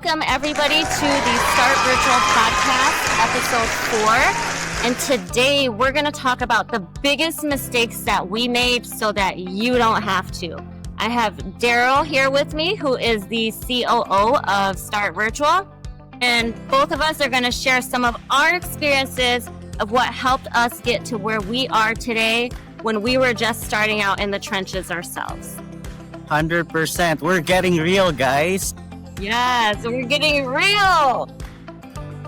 Welcome, everybody, to the Start Virtual Podcast, episode 4. And today we're going to talk about the biggest mistakes that we made so that you don't have to. I have Daryl here with me, who is the COO of Start Virtual. And both of us are going to share some of our experiences of what helped us get to where we are today when we were just starting out in the trenches ourselves. 100%. We're getting real, guys. Yes, we're getting real. Oh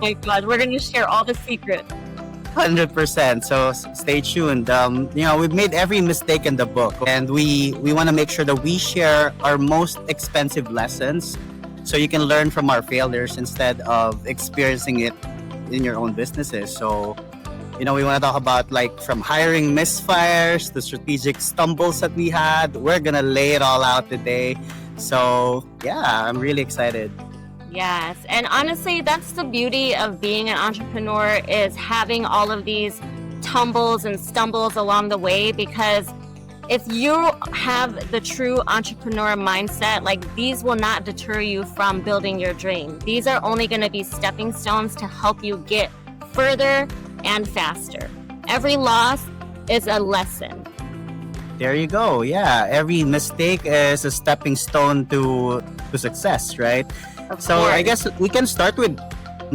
my God, we're going to share all the secrets. 100%. So stay tuned. We've made every mistake in the book, and we want to make sure that we share our most expensive lessons so you can learn from our failures instead of experiencing it in your own businesses. So, we want to talk about from hiring misfires to strategic stumbles that we had. We're going to lay it all out today. So, yeah, I'm really excited. Yes. And honestly, that's the beauty of being an entrepreneur, is having all of these tumbles and stumbles along the way, because if you have the true entrepreneur mindset, these will not deter you from building your dream. These are only going to be stepping stones to help you get further and faster. Every loss is a lesson. There you go. Yeah, every mistake is a stepping stone to success, right? So I guess we can start with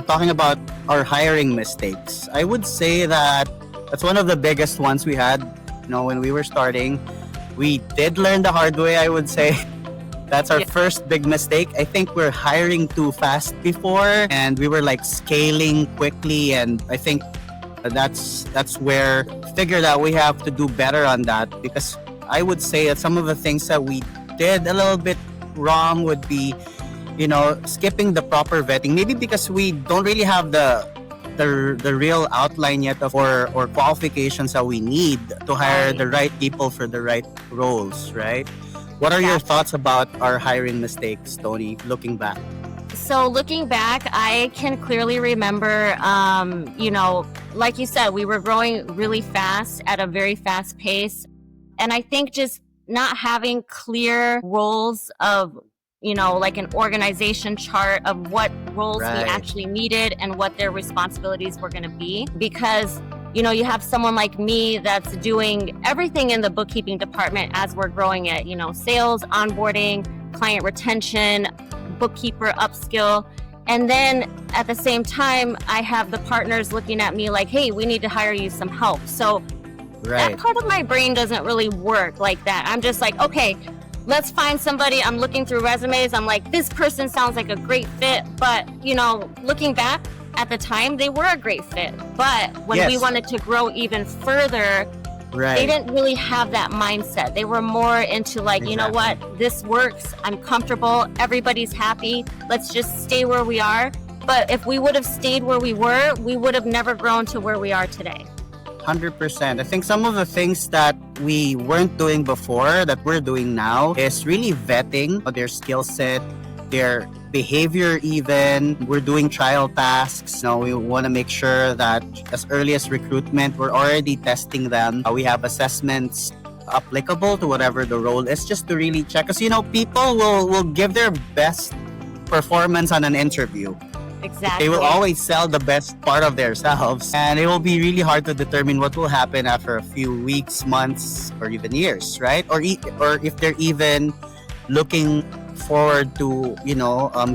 talking about our hiring mistakes. I would say that's one of the biggest ones we had, when we were starting. We did learn the hard way, I would say. That's our first big mistake. I think we're hiring too fast before, and we were scaling quickly, and I think that's where figured out we have to do better on that, because I would say that some of the things that we did a little bit wrong would be, skipping the proper vetting, maybe because we don't really have the real outline yet of or qualifications that we need to hire the right people for the right roles, right? What are your thoughts about our hiring mistakes, Toni, looking back? So looking back, I can clearly remember, like you said, we were growing really fast at a very fast pace. And I think just not having clear roles of, an organization chart of what roles we actually needed and what their responsibilities were going to be. Because, you have someone like me that's doing everything in the bookkeeping department as we're growing it, sales, onboarding, client retention, bookkeeper upskill. And then at the same time, I have the partners looking at me like, hey, we need to hire you some help. So that part of my brain doesn't really work like that. I'm just like, okay, let's find somebody. I'm looking through resumes. I'm like, this person sounds like a great fit. But, looking back at the time, they were a great fit. But when we wanted to grow even further, they didn't really have that mindset. They were more into you know what, this works. I'm comfortable. Everybody's happy. Let's just stay where we are. But if we would have stayed where we were, we would have never grown to where we are today. 100%. I think some of the things that we weren't doing before that we're doing now is really vetting their skill set, their behavior even. We're doing trial tasks. We want to make sure that as early as recruitment, we're already testing them. We have assessments applicable to whatever the role is, just to really check. Because, people will give their best performance on an interview. Exactly. They will always sell the best part of themselves, and it will be really hard to determine what will happen after a few weeks, months, or even years, right? Or if they're even looking forward to,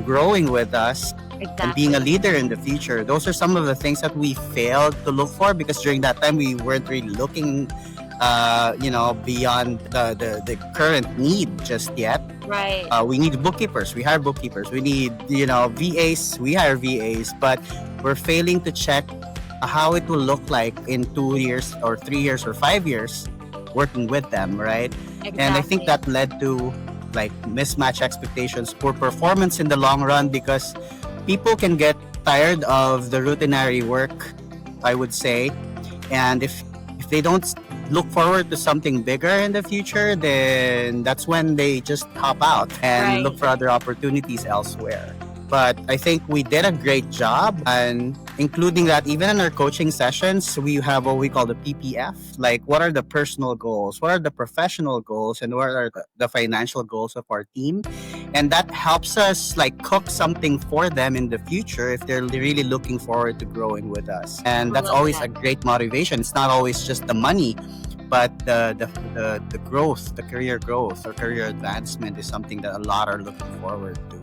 growing with us and being a leader in the future. Those are some of the things that we failed to look for, because during that time we weren't really looking, beyond the current need just yet. Right. We need bookkeepers. We hire bookkeepers. We need, VAs. We hire VAs. But we're failing to check how it will look like in 2 years or 3 years or 5 years working with them, right? Exactly. And I think that led to mismatch expectations, poor performance in the long run, because people can get tired of the routinary work, I would say. And if they don't look forward to something bigger in the future, then that's when they just hop out and look for other opportunities elsewhere. But I think we did a great job, and including that even in our coaching sessions, we have what we call the PPF. Like, what are the personal goals? What are the professional goals? And what are the financial goals of our team? And that helps us like cook something for them in the future if they're really looking forward to growing with us. And that's always a great motivation. It's not always just the money, but the growth, the career growth or career advancement is something that a lot are looking forward to.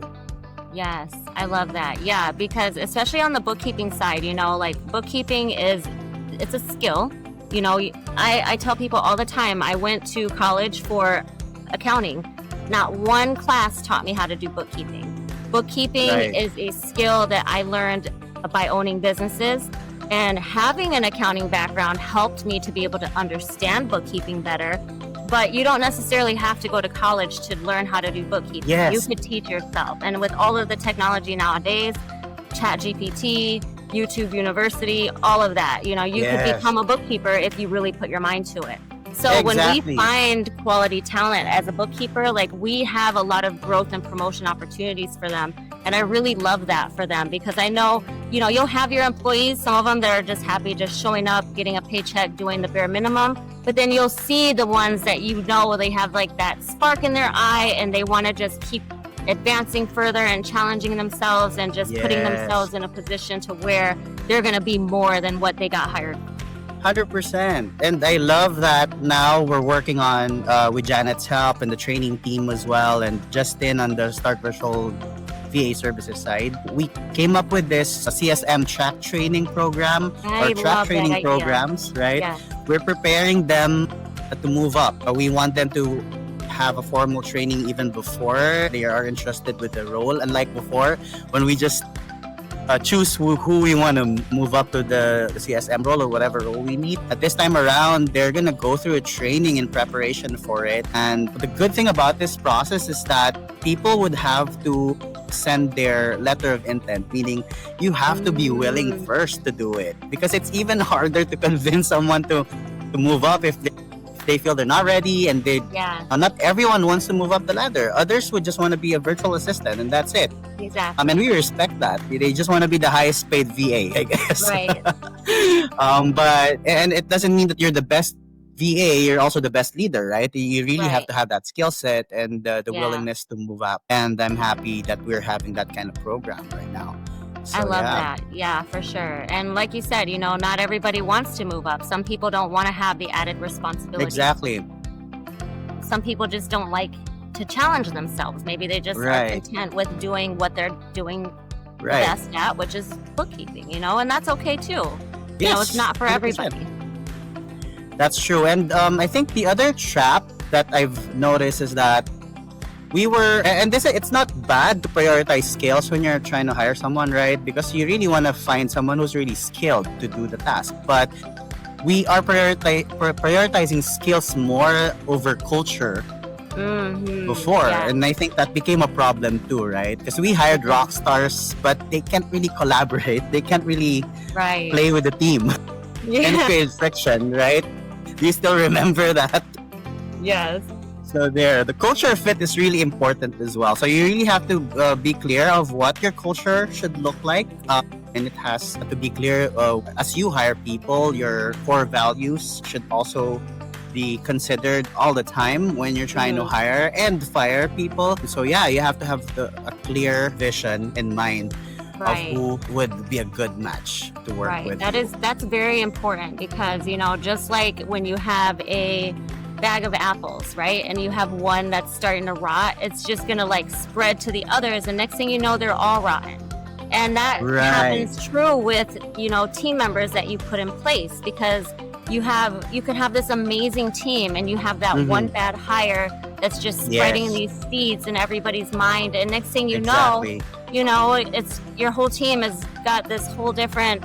Yes, I love that. Yeah, because especially on the bookkeeping side, like bookkeeping it's a skill. I tell people all the time, I went to college for accounting. Not one class taught me how to do bookkeeping. Bookkeeping is a skill that I learned by owning businesses, and having an accounting background helped me to be able to understand bookkeeping better. But you don't necessarily have to go to college to learn how to do bookkeeping. Yes. You could teach yourself. And with all of the technology nowadays, ChatGPT, YouTube University, all of that, you could become a bookkeeper if you really put your mind to it. So when we find quality talent as a bookkeeper, like we have a lot of growth and promotion opportunities for them. And I really love that for them because I know, you'll have your employees, some of them that are just happy just showing up, getting a paycheck, doing the bare minimum. But then you'll see the ones that they have like that spark in their eye and they want to just keep advancing further and challenging themselves and just putting themselves in a position to where they're going to be more than what they got hired. 100%. And I love that now we're working on with Janet's help and the training team as well, and Justin on the Start Virtual VA services side. We came up with this CSM track training program or track training programs, right? Yeah. We're preparing them to move up. We want them to have a formal training even before they are interested with the role. Unlike before, when we just choose who we want to move up to the CSM role or whatever role we need. At this time around, they're going to go through a training in preparation for it. And the good thing about this process is that people would have to send their letter of intent, meaning you have to be willing first to do it, because it's even harder to convince someone to move up if they feel they're not ready, and not everyone wants to move up the ladder. Others would just want to be a virtual assistant and that's it. Exactly. And we respect that. They just want to be the highest paid VA, I guess. Right. And it doesn't mean that you're the best VA, you're also the best leader, right? You really have to have that skill set and the willingness to move up. And I'm happy that we're having that kind of program right now. So, I love that. Yeah, for sure. And like you said, not everybody wants to move up. Some people don't want to have the added responsibility. Exactly. Some people just don't like to challenge themselves. Maybe they just are content with doing what they're doing best at, which is bookkeeping, and that's okay too. Yes, it's not for 100%. everybody. That's true. And I think the other trap that I've noticed is that it's not bad to prioritize skills when you're trying to hire someone, right? Because you really want to find someone who's really skilled to do the task. But we are prioritizing skills more over culture before. Yeah. And I think that became a problem too, right? Because we hired rock stars, but they can't really collaborate. They can't really play with the team. And it creates friction, right? Do you still remember that? Yes. So the culture fit is really important as well. So you really have to be clear of what your culture should look like. And it has to be clear as you hire people, your core values should also be considered all the time when you're trying to hire and fire people. So you have to have a clear vision in mind of who would be a good match to work with. That's very important because, just like when you have a bag of apples, right? And you have one that's starting to rot, it's just going to spread to the others. And next thing you know, they're all rotten. And that happens true with, team members that you put in place, because you could have this amazing team and you have that one bad hire that's just spreading these seeds in everybody's mind. And next thing you know, it's your whole team has got this whole different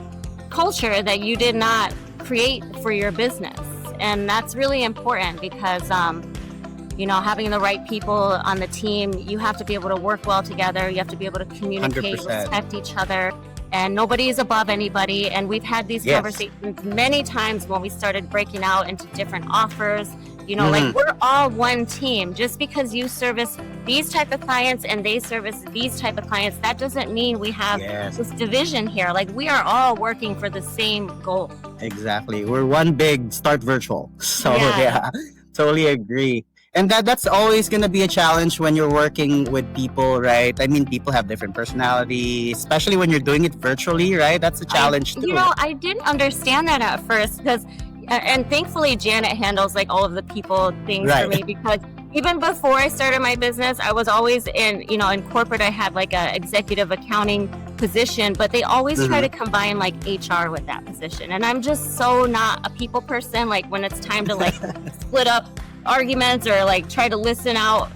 culture that you did not create for your business. And that's really important because, having the right people on the team, you have to be able to work well together. You have to be able to communicate, 100%. Respect each other. and nobody is above anybody. And we've had these Yes. conversations many times when we started breaking out into different offers. You know, Mhm. like we're all one team. Just because you service these type of clients and they service these type of clients, that doesn't mean we have Yes. this division here. Like we are all working for the same goal. Exactly. We're one big start virtual. So Yeah. yeah, totally agree. And that's always gonna be a challenge when you're working with people, right? I mean, people have different personalities, especially when you're doing it virtually, right? That's a challenge too. You know, I didn't understand that at first because, and thankfully Janet handles like all of the people things for Right. me, because even before I started my business, I was always in, you know, in corporate. I had like a executive accounting position, but they always try to combine like HR with that position. And I'm just so not a people person. Like when it's time to like split up arguments or like try to listen out,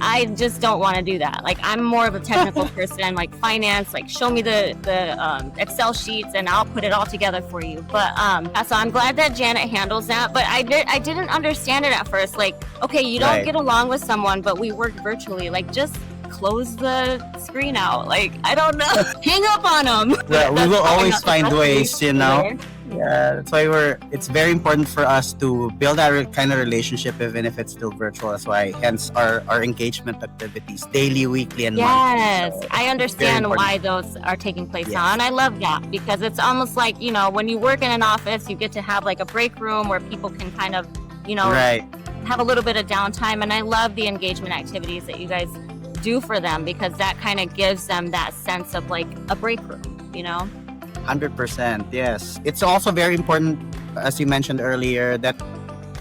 I just don't want to do that. Like I'm more of a technical person, like finance, like show me the Excel sheets and I'll put it all together for you. But so I'm glad that Janet handles that. But I didn't understand it at first. Like, okay, you don't Right. get along with someone, but we work virtually. Like just close the screen out. Like I don't know, hang up on them. Yeah, we will always find ways, you know. Yeah, that's why it's very important for us to build that kind of relationship, even if it's still virtual. That's why, hence our engagement activities, daily, weekly, and Yes, monthly. So I it's understand very why those are taking place Yes. now. And I love that because it's almost like, you know, when you work in an office, you get to have like a break room where people can kind of, you know, Right. have a little bit of downtime. And I love the engagement activities that you guys do for them because that kind of gives them that sense of like a break room, you know? 100%. Yes. It's also very important, as you mentioned earlier, that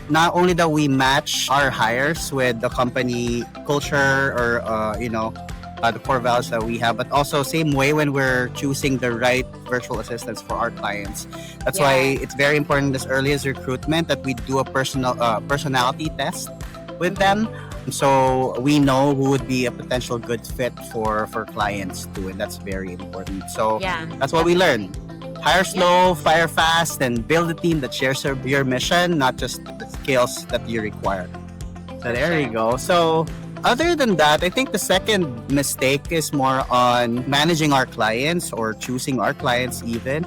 not only that we match our hires with the company culture or, the core values that we have, but also same way when we're choosing the right virtual assistants for our clients. That's why it's very important as early as recruitment that we do a personality test with them. So we know who would be a potential good fit for clients too, and that's very important. So Yeah. that's what we learn. Hire slow, fire fast, and build a team that shares your mission, not just the skills that you require. So there you go. So other than that, I think the second mistake is more on managing our clients or choosing our clients even.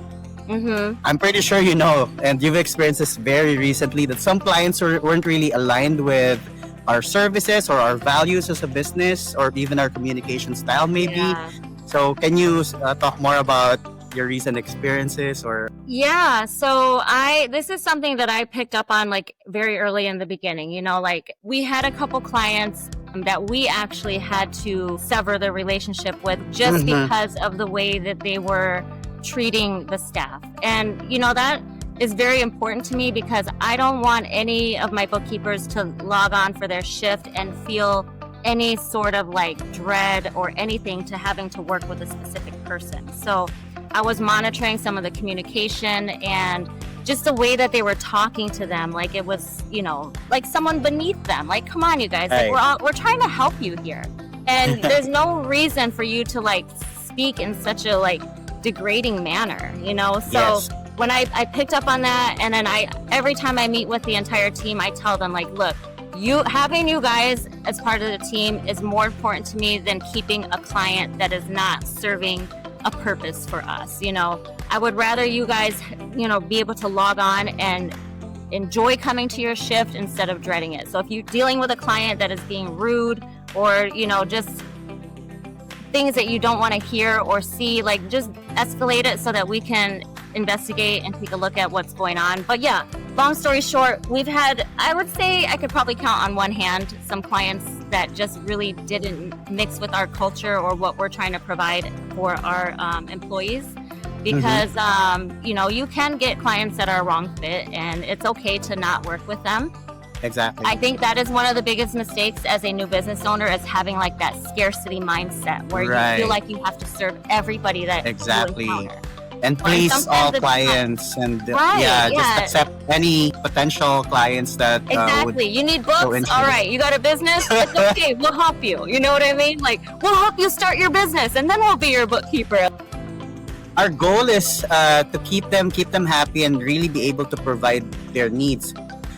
Mm-hmm. I'm pretty sure you know, and you've experienced this very recently, that some clients weren't really aligned with our services or our values as a business or even our communication style maybe. Yeah. So can you talk more about your recent experiences or? Yeah, so this is something that I picked up on like very early in the beginning. You know, like we had a couple clients that we actually had to sever the relationship with just because of the way that they were treating the staff. And you know, that is very important to me because I don't want any of my bookkeepers to log on for their shift and feel any sort of like dread or anything to having to work with a specific person. So I was monitoring some of the communication and just the way that they were talking to them. Like it was, you know, like someone beneath them. Like, come on, you guys, like we're trying to help you here. And there's no reason for you to like speak in such a like degrading manner, you know? So when I picked up on that, and then every time I meet with the entire team, I tell them like, look, having you guys as part of the team is more important to me than keeping a client that is not serving a purpose for us. You know, I would rather you guys, you know, be able to log on and enjoy coming to your shift instead of dreading it. So if you're dealing with a client that is being rude or, you know, just things that you don't want to hear or see, like just escalate it so that we can investigate and take a look at what's going on. But yeah, long story short, we've had, I would say I could probably count on one hand some clients that just really didn't mix with our culture or what we're trying to provide for our employees. Because, you know, you can get clients that are a wrong fit and it's okay to not work with them. Exactly. I think that is one of the biggest mistakes as a new business owner, is having like that scarcity mindset where you feel like you have to serve everybody that you encounter. And please all clients and just accept any potential clients that exactly. You need books? All right. You got a business? It's okay. We'll help you. You know what I mean? Like, we'll help you start your business and then we'll be your bookkeeper. Our goal is to keep them happy and really be able to provide their needs.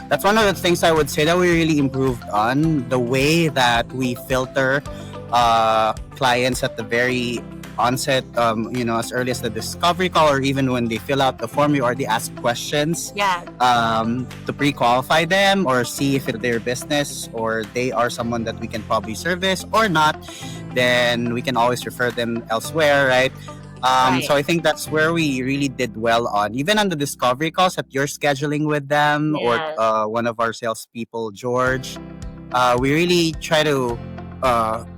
That's one of the things I would say that we really improved on, the way that we filter clients at the very onset, as early as the discovery call, or even when they fill out the form, you already ask questions Yeah. to pre-qualify them or see if it's their business or they are someone that we can probably service or not. Then we can always refer them elsewhere, right? Right. So I think that's where we really did well on, even on the discovery calls that you're scheduling with them or Yes. one of our salespeople, George. We really try to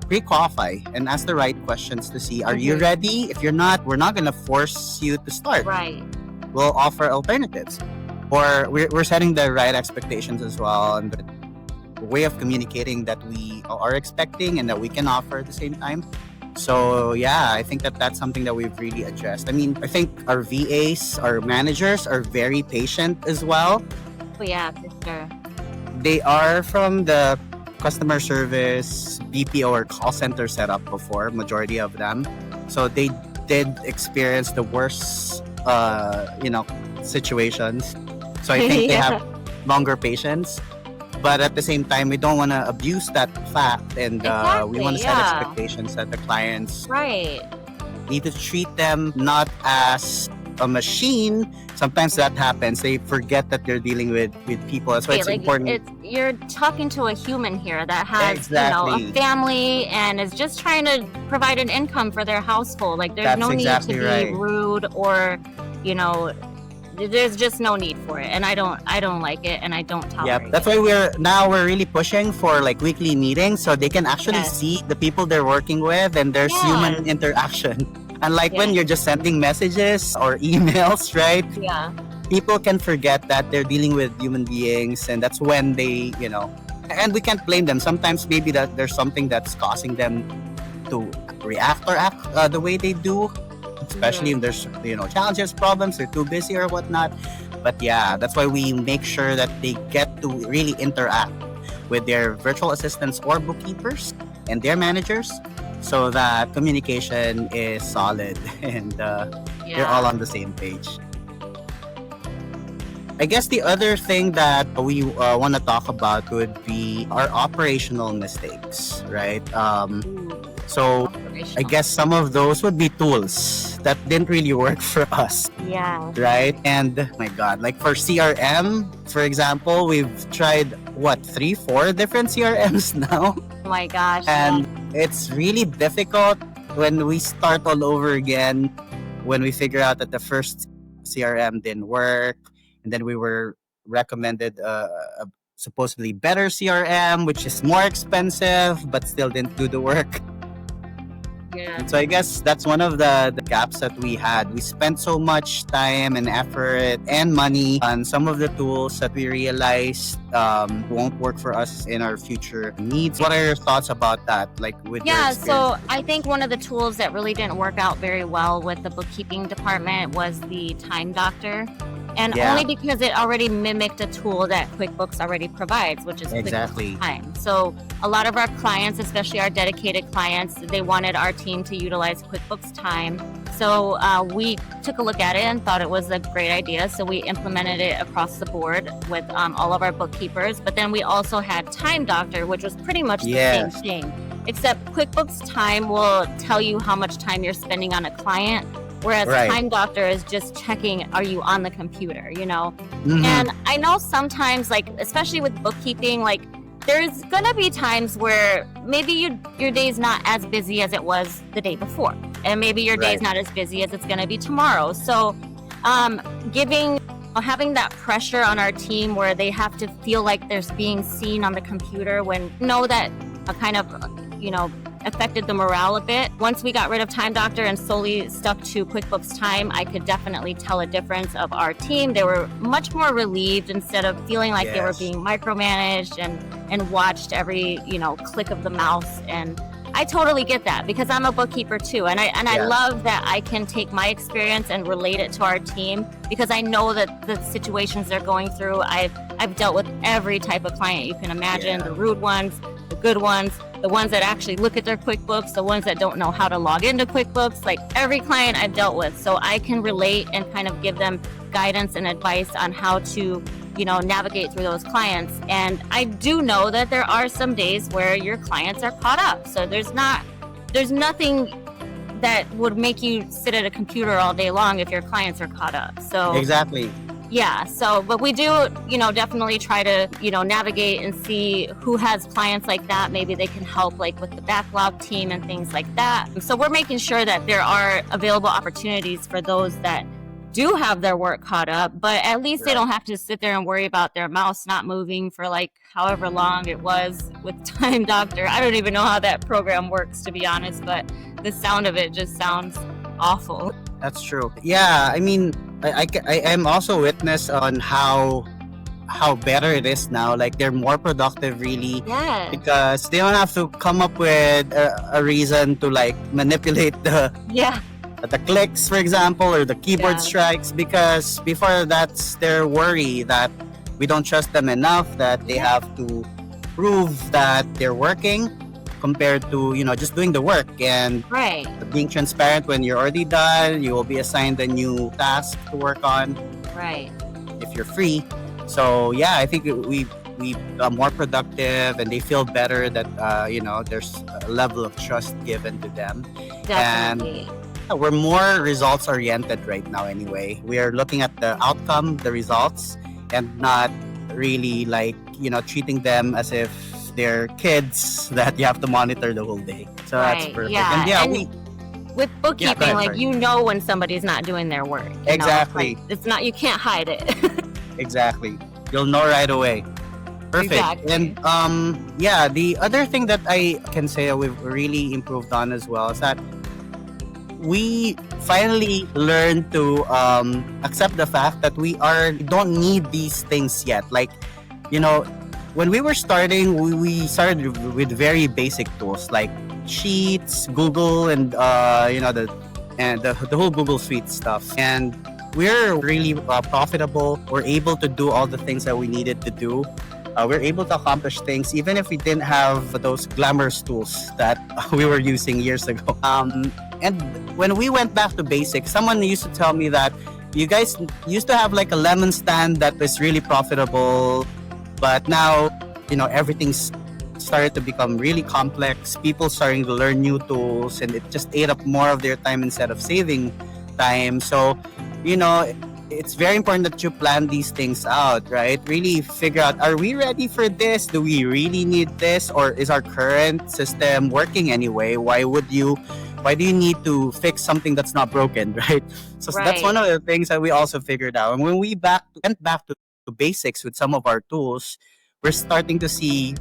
pre-qualify and ask the right questions to see, are you Mhm. ready? If you're not, we're not going to force you to start. Right. We'll offer alternatives. Or we're setting the right expectations as well, and the way of communicating that we are expecting and that we can offer at the same time. So yeah, I think that that's something that we've really addressed. I mean, I think our VAs, our managers are very patient as well. Oh, yeah, for sure. They are from the customer service BPO or call center setup before, majority of them. So they did experience the worst, situations. So I think they have longer patience. But at the same time, we don't want to abuse that fact, and we want to set yeah. expectations that the clients Right. need to treat them not as a machine. Sometimes that happens. They forget that they're dealing with people. That's why it's important. You're talking to a human here that has, Exactly. a family and is just trying to provide an income for their household. Like, there's That's no exactly need to right. be rude or, there's just no need for it. And I don't like it, and I don't tolerate Yep. That's why we're really pushing for like weekly meetings so they can actually Yes. see the people they're working with and there's human interaction. Unlike when Yes. you're just sending messages or emails, right? it. Yeah. People can forget that they're dealing with human beings, and that's when they, and we can't blame them. Sometimes maybe that there's something that's causing them to react or act the way they do, especially if there's challenges, problems, they're too busy or whatnot. But yeah, that's why we make sure that they get to really interact with their virtual assistants or bookkeepers and their managers, so that communication is solid and they're all on the same page. I guess the other thing that we want to talk about would be our operational mistakes, right? So I guess some of those would be tools that didn't really work for us, Yeah. right? And my God, like for CRM, for example, we've tried 3, 4 different CRMs now. Oh my gosh. And it's really difficult when we start all over again, when we figure out that the first CRM didn't work, and then we were recommended a supposedly better CRM, which is more expensive, but still didn't do the work. Yeah. So I guess that's one of the gaps that we had. We spent so much time and effort and money on some of the tools that we realized won't work for us in our future needs. What are your thoughts about that? Like with your experience? So I think one of the tools that really didn't work out very well with the bookkeeping department was the Time Doctor. And Yeah. only because it already mimicked a tool that QuickBooks already provides, which is Exactly. QuickBooks Time. So a lot of our clients, especially our dedicated clients, they wanted our team to utilize QuickBooks Time. So we took a look at it and thought it was a great idea. So we implemented it across the board with all of our bookkeepers. But then we also had Time Doctor, which was pretty much the Yes. same thing. Except QuickBooks Time will tell you how much time you're spending on a client. Whereas Right. Time Doctor is just checking, are you on the computer, Mhm. And I know sometimes, like, especially with bookkeeping, like, there's gonna be times where maybe your day's not as busy as it was the day before. And maybe your day's Right. not as busy as it's gonna be tomorrow. So having that pressure on our team where they have to feel like they're being seen on the computer when know that kind of, affected the morale a bit. Once we got rid of Time Doctor and solely stuck to QuickBooks Time, I could definitely tell a difference of our team. They were much more relieved instead of feeling like they were Yes. being micromanaged and watched every, click of the mouse. And I totally get that because I'm a bookkeeper too. And I Yeah. love that I can take my experience and relate it to our team because I know that the situations they're going through, I've dealt with every type of client you can imagine, Yeah. the rude ones, the good ones, the ones that actually look at their QuickBooks, the ones that don't know how to log into QuickBooks, like every client I've dealt with. So I can relate and kind of give them guidance and advice on how to, navigate through those clients. And I do know that there are some days where your clients are caught up. So there's nothing that would make you sit at a computer all day long if your clients are caught up. So Exactly. yeah, so but we do, definitely try to, navigate and see who has clients like that. Maybe they can help like with the backlog team and things like that. So we're making sure that there are available opportunities for those that do have their work caught up, but at least they don't have to sit there and worry about their mouse not moving for like however long it was with Time Doctor. I don't even know how that program works, to be honest, but the sound of it just sounds awful. That's true. Yeah, I mean, I am also witness on how better it is now. Like they're more productive, really, Yeah. because they don't have to come up with a reason to like manipulate Yeah. the clicks, for example, or the keyboard Yeah. strikes. Because before, that's their worry that we don't trust them enough, that they have to prove that they're working, compared to just doing the work and Right. being transparent. When you're already done, you will be assigned a new task to work on Right. if you're free. So yeah, I think we become more productive, and they feel better that there's a level of trust given to them. Definitely. And we're more results oriented right now. Anyway, we are looking at the outcome, the results, and not really like treating them as if they're kids that you have to monitor the whole day. So that's Right, perfect. yeah. And yeah, And with bookkeeping, ahead, like sorry. when somebody's not doing their work. Exactly. Like, it's not, you can't hide it. Exactly. You'll know right away. Perfect. Exactly. And yeah, the other thing that I can say that we've really improved on as well is that we finally learned to accept the fact that we don't need these things yet. Like, when we were starting, we started with very basic tools like Sheets, Google, and the whole Google Suite stuff. And we're really profitable. We're able to do all the things that we needed to do. We're able to accomplish things even if we didn't have those glamorous tools that we were using years ago. And when we went back to basics, someone used to tell me that you guys used to have like a lemon stand that was really profitable, but now everything's started to become really complex. People starting to learn new tools, and it just ate up more of their time instead of saving time. So it's very important that you plan these things out, right? Really figure out, are we ready for this? Do we really need this? Or is our current system working anyway? Why do you need to fix something that's not broken, right? So that's one of the things that we also figured out. And when we went back to basics with some of our tools, we're starting to see,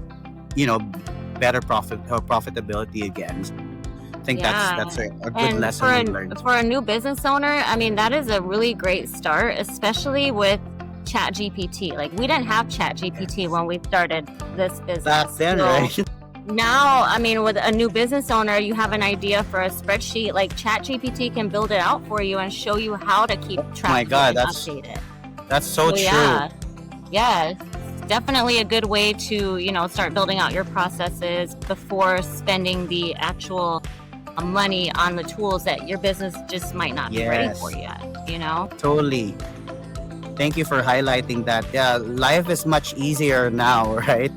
better profitability again. I think that's a good And lesson we learned. for a new business owner, I mean, that is a really great start, especially with ChatGPT. Like, we didn't have ChatGPT when we started this business. Back then, So right? now, I mean, with a new business owner, you have an idea for a spreadsheet. Like, ChatGPT can build it out for you and show you how to keep track my God, and that's update it. That's so true. Yeah, it's definitely a good way to, start building out your processes before spending the actual money on the tools that your business just might not be ready Yes. for yet, Totally. Thank you for highlighting that. Yeah, life is much easier now, right?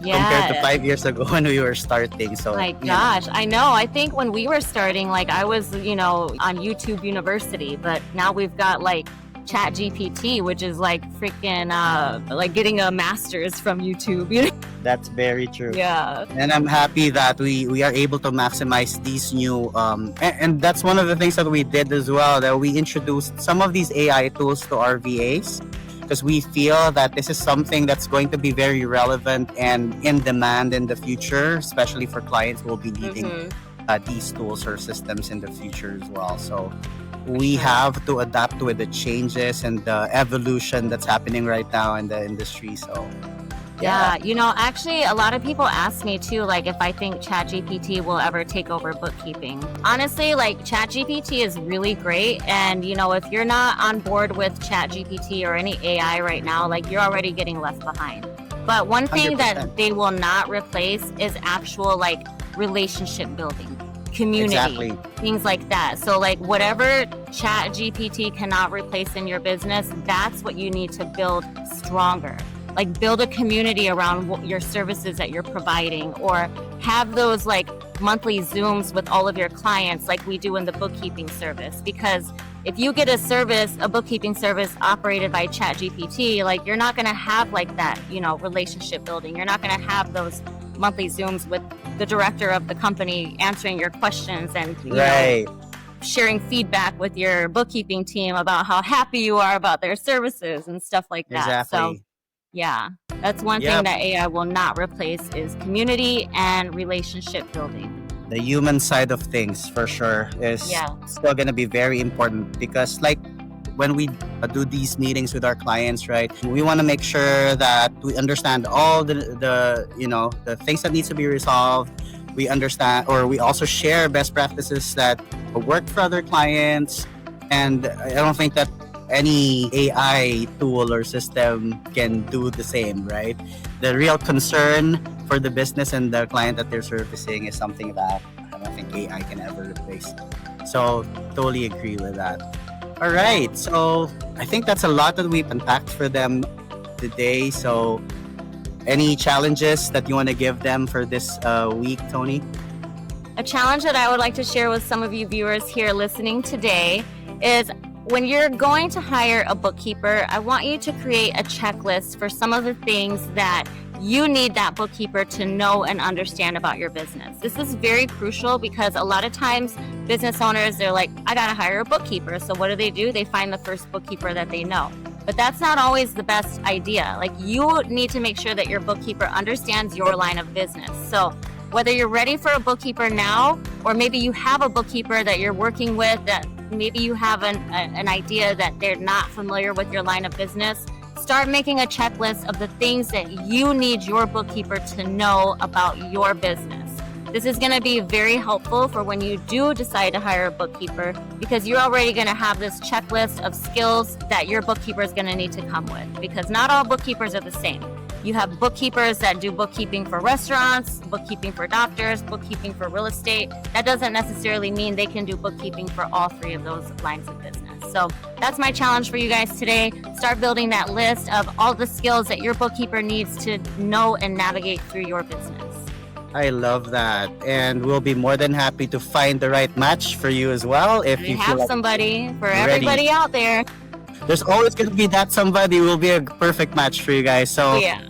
Compared to 5 years ago when we were starting. So My gosh, I know. I think when we were starting, like I was, on YouTube University, but now we've got like ChatGPT, which is like freaking like getting a master's from YouTube. That's very true. Yeah. And I'm happy that we are able to maximize these new and that's one of the things that we did as well, that we introduced some of these AI tools to our VAs, because we feel that this is something that's going to be very relevant and in demand in the future, especially for clients who will be needing these tools or systems in the future as well. So we have to adapt with the changes and the evolution that's happening right now in the industry. So Yeah, actually, a lot of people ask me too, like if I think ChatGPT will ever take over bookkeeping. Honestly, like ChatGPT is really great, and if you're not on board with ChatGPT or any AI right now, like you're already getting left behind. But one thing 100%. that they will not replace is actual like relationship building, community, Exactly. things like that. So like whatever ChatGPT cannot replace in your business, that's what you need to build stronger. Like build a community around your services that you're providing, or have those like monthly Zooms with all of your clients like we do in the bookkeeping service. Because if you get a bookkeeping service operated by ChatGPT, like you're not going to have like that, relationship building. You're not going to have those monthly Zooms with the director of the company answering your questions and sharing feedback with your bookkeeping team about how happy you are about their services and stuff like that. Exactly. So yeah, that's one thing that AI will not replace is community and relationship building. The human side of things for sure is still going to be very important, because like when we do these meetings with our clients, right, we want to make sure that we understand all the things that needs to be resolved. We understand, or we also share best practices that work for other clients. And I don't think that any AI tool or system can do the same, right? The real concern for the business and the client that they're servicing is something that I don't think AI can ever replace. So totally agree with that. All right, so I think that's a lot that we've unpacked for them today. So any challenges that you want to give them for this week, Toni? A challenge that I would like to share with some of you viewers here listening today is when you're going to hire a bookkeeper, I want you to create a checklist for some of the things that you need that bookkeeper to know and understand about your business. This is very crucial because a lot of times business owners, they're like, I got to hire a bookkeeper. So what do? They find the first bookkeeper that they know. But that's not always the best idea. Like, you need to make sure that your bookkeeper understands your line of business. So whether you're ready for a bookkeeper now, or maybe you have a bookkeeper that you're working with, that maybe you have an idea that they're not familiar with your line of business, start making a checklist of the things that you need your bookkeeper to know about your business. This is going to be very helpful for when you do decide to hire a bookkeeper, because you're already going to have this checklist of skills that your bookkeeper is going to need to come with, because not all bookkeepers are the same. You have bookkeepers that do bookkeeping for restaurants, bookkeeping for doctors, bookkeeping for real estate. That doesn't necessarily mean they can do bookkeeping for all three of those lines of business. So that's my challenge for you guys today. Start building that list of all the skills that your bookkeeper needs to know and navigate through your business. I love that. And we'll be more than happy to find the right match for you as well. If we you have feel like somebody for everybody out there. There's always going to be that somebody who will be a perfect match for you guys. So yeah.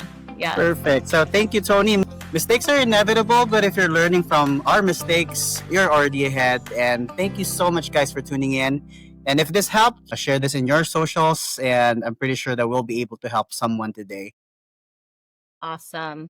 Perfect. So thank you, Toni. Mistakes are inevitable, but if you're learning from our mistakes, you're already ahead. And thank you so much, guys, for tuning in. And if this helped, share this in your socials, and I'm pretty sure that we'll be able to help someone today. Awesome.